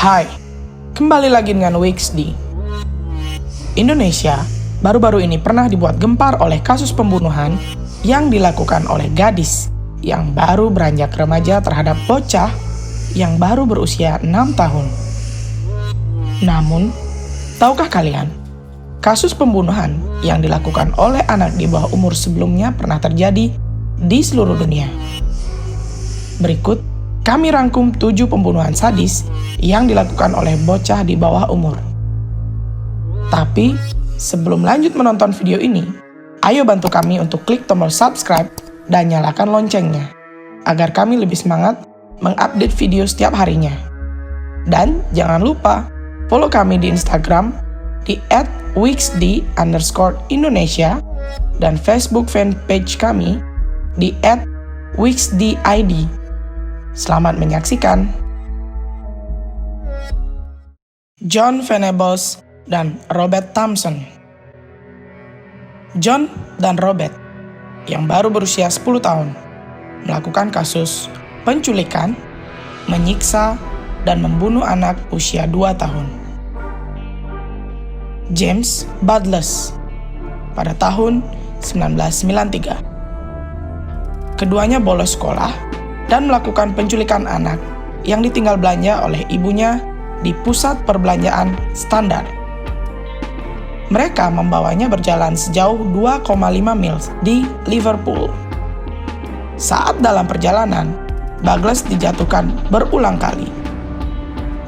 Hai, kembali lagi dengan Wix di Indonesia. Baru-baru ini pernah dibuat gempar oleh kasus pembunuhan yang dilakukan oleh gadis yang baru beranjak remaja terhadap bocah yang baru berusia 6 tahun. Namun, tahukah kalian, kasus pembunuhan yang dilakukan oleh anak di bawah umur sebelumnya pernah terjadi di seluruh dunia. Berikut, kami rangkum 7 pembunuhan sadis yang dilakukan oleh bocah di bawah umur. Tapi, sebelum lanjut menonton video ini, ayo bantu kami untuk klik tombol subscribe dan nyalakan loncengnya, agar kami lebih semangat mengupdate video setiap harinya. Dan jangan lupa, follow kami di Instagram di @wixd_Indonesia dan Facebook fanpage kami di @wixdid. Selamat menyaksikan. John Venables dan Robert Thompson. John dan Robert, yang baru berusia 10 tahun, melakukan kasus penculikan, menyiksa, dan membunuh anak usia 2 tahun. James Budless, pada tahun 1993. Keduanya bolos sekolah dan melakukan penculikan anak yang ditinggal belanja oleh ibunya di pusat perbelanjaan standar. Mereka membawanya berjalan sejauh 2,5 mil di Liverpool. Saat dalam perjalanan, Budless dijatuhkan berulang kali.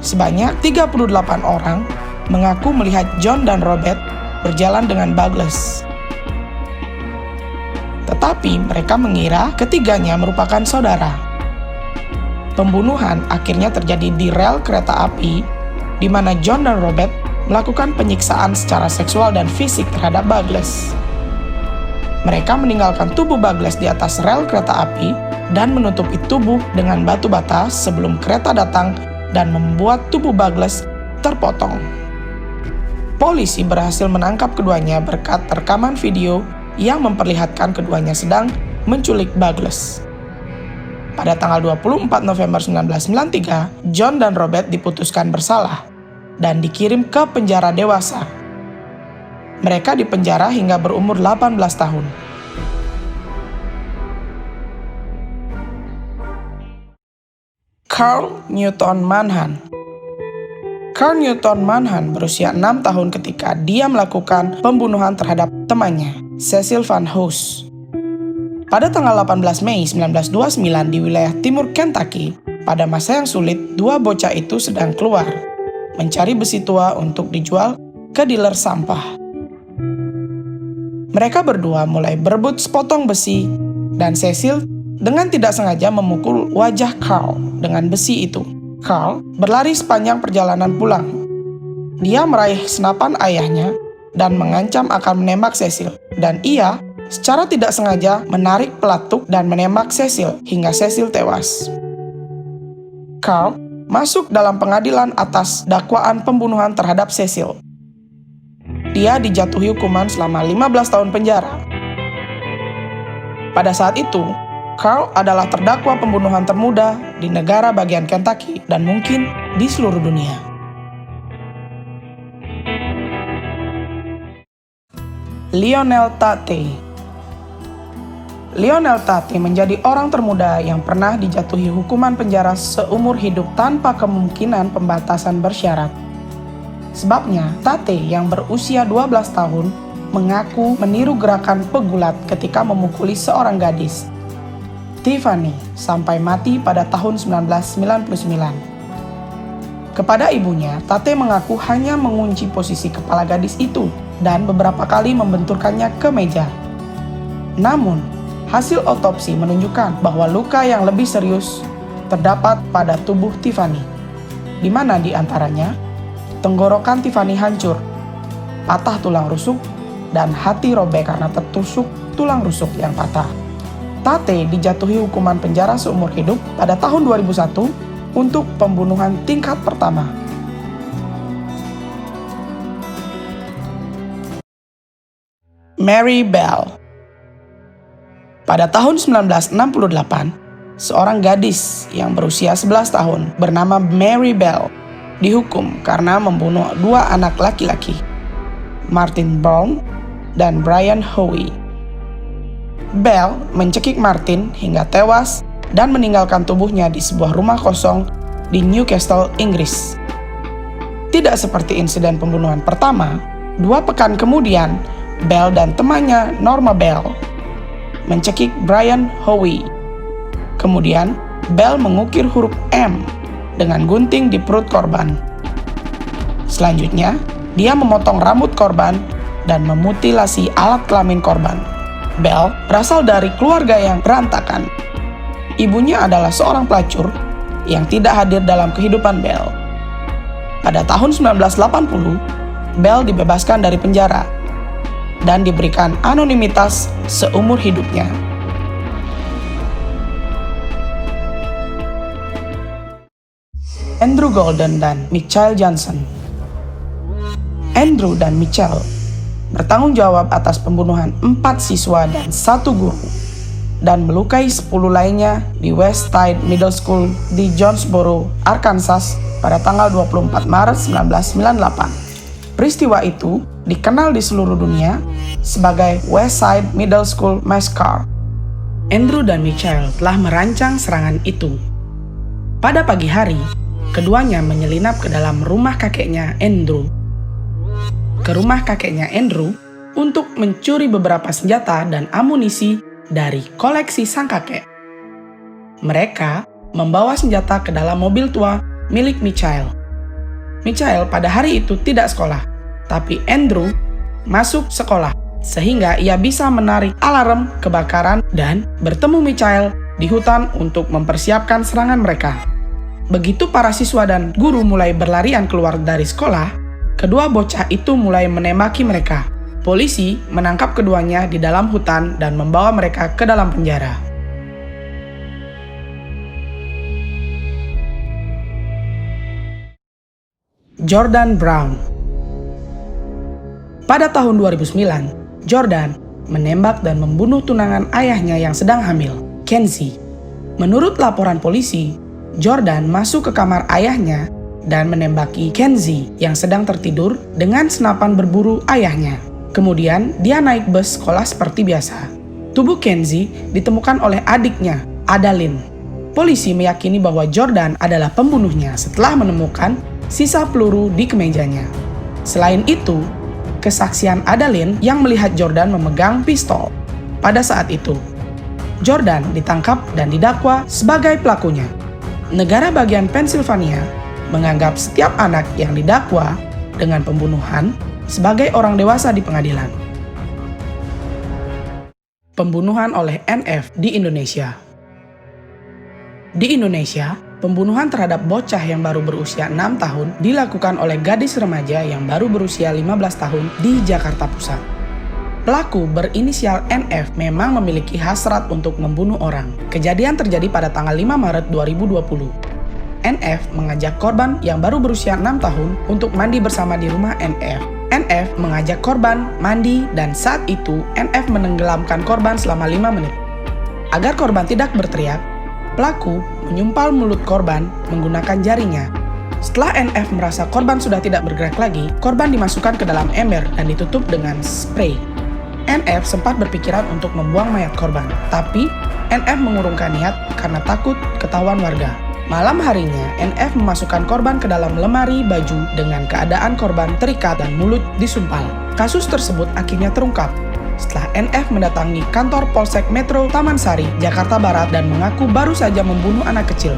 Sebanyak 38 orang mengaku melihat John dan Robert berjalan dengan Budless. Tetapi mereka mengira ketiganya merupakan saudara. Pembunuhan akhirnya terjadi di rel kereta api, di mana John dan Robert melakukan penyiksaan secara seksual dan fisik terhadap Budless. Mereka meninggalkan tubuh Budless di atas rel kereta api dan menutupi tubuh dengan batu bata sebelum kereta datang dan membuat tubuh Budless terpotong. Polisi berhasil menangkap keduanya berkat rekaman video yang memperlihatkan keduanya sedang menculik Budless. Pada tanggal 24 November 1993, John dan Robert diputuskan bersalah dan dikirim ke penjara dewasa. Mereka dipenjara hingga berumur 18 tahun. Carl Newton Manhan. Carl Newton Manhan berusia 6 tahun ketika dia melakukan pembunuhan terhadap temannya, Cecil Van Hoos. Pada tanggal 18 Mei 1929 di wilayah timur Kentucky, pada masa yang sulit, dua bocah itu sedang keluar mencari besi tua untuk dijual ke dealer sampah. Mereka berdua mulai berebut sepotong besi dan Cecil dengan tidak sengaja memukul wajah Carl dengan besi itu. Carl berlari sepanjang perjalanan pulang. Dia meraih senapan ayahnya dan mengancam akan menembak Cecil, dan ia secara tidak sengaja menarik pelatuk dan menembak Cecil hingga Cecil tewas. Carl masuk dalam pengadilan atas dakwaan pembunuhan terhadap Cecil. Dia dijatuhi hukuman selama 15 tahun penjara. Pada saat itu, Carl adalah terdakwa pembunuhan termuda di negara bagian Kentucky dan mungkin di seluruh dunia. Lionel Tate. Lionel Tate menjadi orang termuda yang pernah dijatuhi hukuman penjara seumur hidup tanpa kemungkinan pembatasan bersyarat. Sebabnya, Tate yang berusia 12 tahun mengaku meniru gerakan pegulat ketika memukuli seorang gadis, Tiffany, sampai mati pada tahun 1999. Kepada ibunya, Tate mengaku hanya mengunci posisi kepala gadis itu dan beberapa kali membenturkannya ke meja. Namun, hasil otopsi menunjukkan bahwa luka yang lebih serius terdapat pada tubuh Tiffany, di mana di antaranya tenggorokan Tiffany hancur, patah tulang rusuk, dan hati robek karena tertusuk tulang rusuk yang patah. Tate dijatuhi hukuman penjara seumur hidup pada tahun 2001 untuk pembunuhan tingkat pertama. Mary Bell. Pada tahun 1968, seorang gadis yang berusia 11 tahun bernama Mary Bell dihukum karena membunuh dua anak laki-laki, Martin Brown dan Brian Howe. Bell mencekik Martin hingga tewas dan meninggalkan tubuhnya di sebuah rumah kosong di Newcastle, Inggris. Tidak seperti insiden pembunuhan pertama, 2 pekan kemudian, Bell dan temannya Norma Bell mencekik Brian Howe. Kemudian, Bell mengukir huruf M dengan gunting di perut korban. Selanjutnya, dia memotong rambut korban dan memutilasi alat kelamin korban. Bell berasal dari keluarga yang berantakan. Ibunya adalah seorang pelacur yang tidak hadir dalam kehidupan Bell. Pada tahun 1980, Bell dibebaskan dari penjara dan diberikan anonimitas seumur hidupnya. Andrew Golden dan Michael Johnson. Andrew dan Michael bertanggung jawab atas pembunuhan 4 siswa dan 1 guru dan melukai 10 lainnya di West Side Middle School di Jonesboro, Arkansas pada tanggal 24 Maret 1998. Peristiwa itu dikenal di seluruh dunia sebagai West Side Middle School Massacre. Andrew dan Michael telah merancang serangan itu. Pada pagi hari, keduanya menyelinap ke dalam rumah kakeknya Andrew. Ke rumah kakeknya Andrew untuk mencuri beberapa senjata dan amunisi dari koleksi sang kakek. Mereka membawa senjata ke dalam mobil tua milik Michael. Michael pada hari itu tidak sekolah, tapi Andrew masuk sekolah sehingga ia bisa menarik alarm kebakaran dan bertemu Michael di hutan untuk mempersiapkan serangan mereka. Begitu para siswa dan guru mulai berlarian keluar dari sekolah, kedua bocah itu mulai menembaki mereka. Polisi menangkap keduanya di dalam hutan dan membawa mereka ke dalam penjara. Jordan Brown. Pada tahun 2009, Jordan menembak dan membunuh tunangan ayahnya yang sedang hamil, Kenzie. Menurut laporan polisi, Jordan masuk ke kamar ayahnya dan menembaki Kenzie yang sedang tertidur dengan senapan berburu ayahnya. Kemudian dia naik bus sekolah seperti biasa. Tubuh Kenzie ditemukan oleh adiknya, Adalyn. Polisi meyakini bahwa Jordan adalah pembunuhnya setelah menemukan sisa peluru di kemejanya. Selain itu, kesaksian Adalyn yang melihat Jordan memegang pistol. Pada saat itu, Jordan ditangkap dan didakwa sebagai pelakunya. Negara bagian Pennsylvania menganggap setiap anak yang didakwa dengan pembunuhan sebagai orang dewasa di pengadilan. Pembunuhan oleh NF di Indonesia. Di Indonesia, pembunuhan terhadap bocah yang baru berusia 6 tahun dilakukan oleh gadis remaja yang baru berusia 15 tahun di Jakarta Pusat. Pelaku berinisial NF memang memiliki hasrat untuk membunuh orang. Kejadian terjadi pada tanggal 5 Maret 2020. NF mengajak korban yang baru berusia 6 tahun untuk mandi bersama di rumah NF. NF mengajak korban mandi dan saat itu NF menenggelamkan korban selama 5 menit. Agar korban tidak berteriak, pelaku menyumpal mulut korban menggunakan jarinya. Setelah NF merasa korban sudah tidak bergerak lagi, korban dimasukkan ke dalam ember dan ditutup dengan spray. NF sempat berpikiran untuk membuang mayat korban, tapi NF mengurungkan niat karena takut ketahuan warga. Malam harinya, NF memasukkan korban ke dalam lemari baju dengan keadaan korban terikat dan mulut disumpal. Kasus tersebut akhirnya terungkap setelah NF mendatangi kantor Polsek Metro Taman Sari, Jakarta Barat dan mengaku baru saja membunuh anak kecil.